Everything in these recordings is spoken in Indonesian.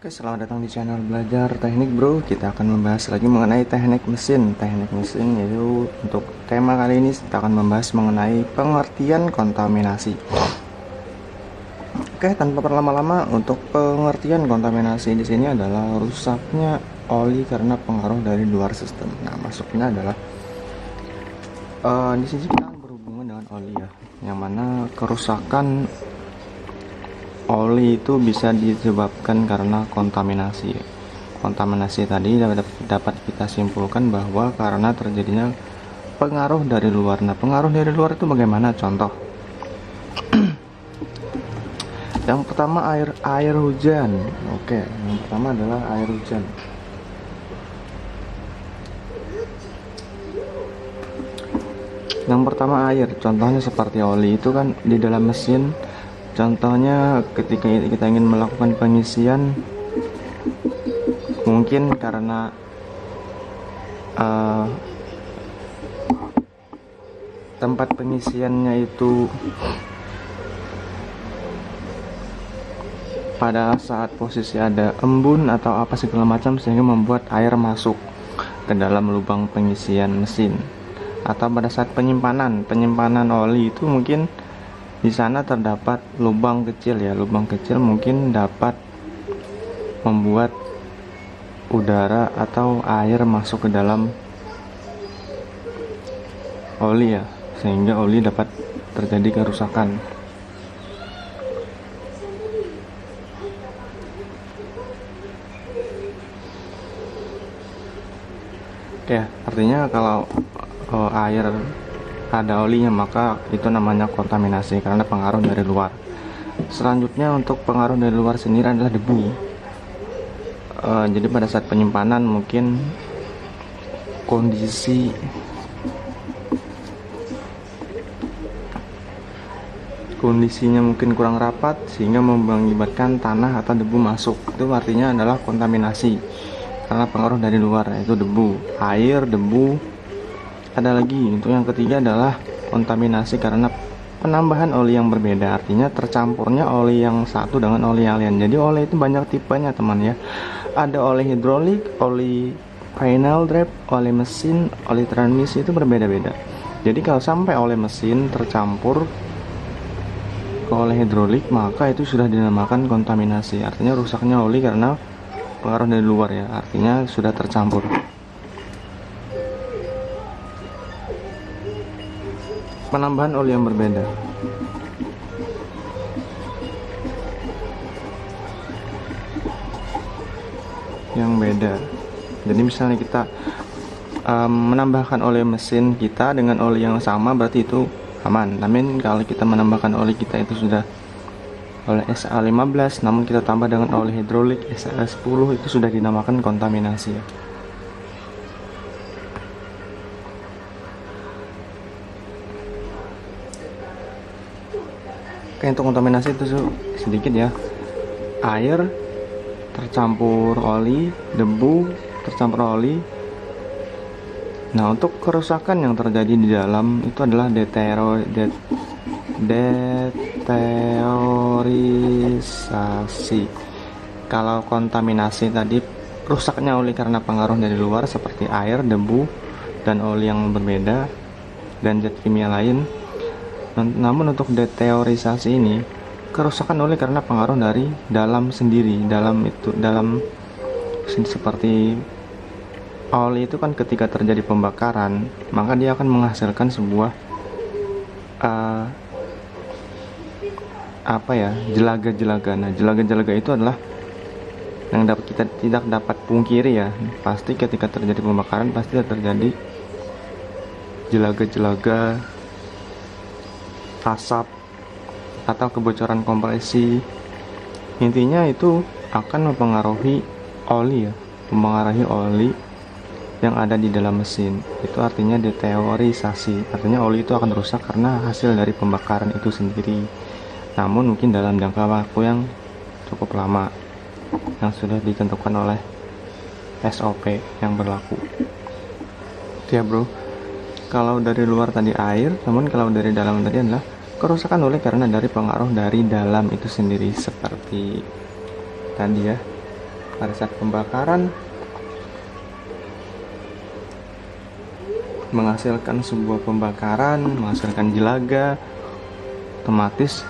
Oke, selamat datang di channel Belajar Teknik Bro. Kita akan membahas lagi mengenai teknik mesin. Teknik mesin yaitu untuk tema kali ini kita akan membahas mengenai pengertian kontaminasi. Oke, tanpa berlama-lama, untuk pengertian kontaminasi di sini adalah rusaknya oli karena pengaruh dari luar sistem. Nah, maksudnya adalah di sini kita berhubungan dengan oli ya, yang mana kerusakan oli itu bisa disebabkan karena kontaminasi. Kontaminasi tadi dapat kita simpulkan bahwa karena terjadinya pengaruh dari luar. Nah, pengaruh dari luar itu bagaimana? Contoh. Yang pertama air hujan. Oke, yang pertama adalah air hujan. Yang pertama air, contohnya seperti oli itu kan di dalam mesin. Contohnya ketika kita ingin melakukan pengisian, mungkin karena tempat pengisiannya itu pada saat posisi ada embun atau apa segala macam, sehingga membuat air masuk ke dalam lubang pengisian mesin. Atau pada saat penyimpanan oli itu mungkin di sana terdapat lubang kecil ya, lubang kecil mungkin dapat membuat udara atau air masuk ke dalam oli ya, sehingga oli dapat terjadi kerusakan. Ya, artinya kalau air ada olinya, maka itu namanya kontaminasi karena pengaruh dari luar. Selanjutnya untuk pengaruh dari luar sendiri adalah debu. Jadi pada saat penyimpanan mungkin kondisinya mungkin kurang rapat sehingga mengakibatkan tanah atau debu masuk. Itu artinya adalah kontaminasi karena pengaruh dari luar, yaitu debu, air, debu. Ada lagi, untuk yang ketiga adalah kontaminasi karena penambahan oli yang berbeda, artinya tercampurnya oli yang satu dengan oli yang lain. Jadi oli itu banyak tipenya teman ya. Ada oli hidrolik, oli final drive, oli mesin, oli transmisi, itu berbeda-beda. Jadi kalau sampai oli mesin tercampur ke oli hidrolik, maka itu sudah dinamakan kontaminasi. Artinya rusaknya oli karena pengaruh dari luar ya, artinya sudah tercampur. Penambahan oli yang berbeda. Yang beda. Jadi misalnya kita menambahkan oli mesin kita dengan oli yang sama, berarti itu aman. Namun kalau kita menambahkan oli kita itu sudah oleh SA15, namun kita tambah dengan oli hidrolik SA10, itu sudah dinamakan kontaminasi ya. Oke, untuk kontaminasi itu sedikit ya. Air tercampur oli, debu tercampur oli. Nah, untuk kerusakan yang terjadi di dalam itu adalah deteriorisasi. Kalau kontaminasi tadi rusaknya oli karena pengaruh dari luar seperti air, debu, dan oli yang berbeda dan zat kimia lain. Namun untuk deteriorisasi ini kerusakan oli karena pengaruh dari dalam sendiri. Dalam seperti oli itu kan ketika terjadi pembakaran, maka dia akan menghasilkan sebuah jelaga-jelaga. Nah, jelaga-jelaga itu adalah yang kita tidak dapat pungkiri ya. Pasti ketika terjadi pembakaran pasti terjadi jelaga-jelaga, asap, atau kebocoran kompresi. Intinya itu akan mempengaruhi oli ya, mempengaruhi oli yang ada di dalam mesin. Itu artinya deteriorisasi, artinya oli itu akan rusak karena hasil dari pembakaran itu sendiri. Namun mungkin dalam jangka waktu yang cukup lama yang sudah ditentukan oleh SOP yang berlaku. Itu ya bro. Kalau dari luar tadi air, namun kalau dari dalam tadi adalah kerusakan oleh karena dari pengaruh dari dalam itu sendiri, seperti tadi ya. pada saat pembakaran menghasilkan sebuah pembakaran, menghasilkan jelaga, otomatis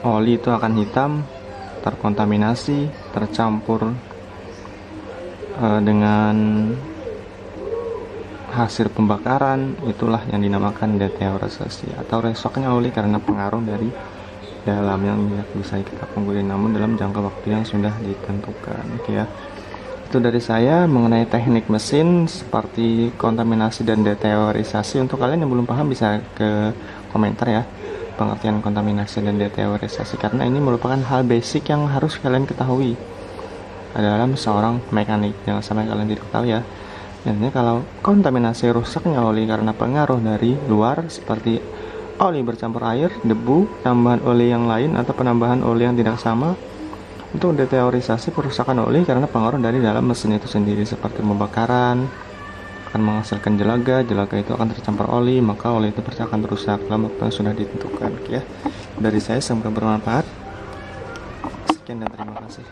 oli itu akan hitam, terkontaminasi, tercampur dengan hasil pembakaran. Itulah yang dinamakan deteriorisasi atau resoknya oli karena pengaruh dari dalam yang minyak bisa kita pungguli, namun dalam jangka waktu yang sudah ditentukan. Oke ya, itu dari saya mengenai teknik mesin seperti kontaminasi dan deteriorisasi. Untuk kalian yang belum paham bisa ke komentar ya pengertian kontaminasi dan deteriorisasi, karena ini merupakan hal basic yang harus kalian ketahui dalam seorang mekanik. Jangan sampai kalian tidak tahu ya. Intinya kalau kontaminasi rusaknya oli karena pengaruh dari luar seperti oli bercampur air, debu, tambahan oli yang lain atau penambahan oli yang tidak sama. Untuk deteriorisasi perusakan oli karena pengaruh dari dalam mesin itu sendiri seperti pembakaran akan menghasilkan jelaga itu akan tercampur oli, maka oli itu pasti akan rusak dalam waktu yang sudah ditentukan. Ya, dari saya semoga bermanfaat. Sekian dan terima kasih.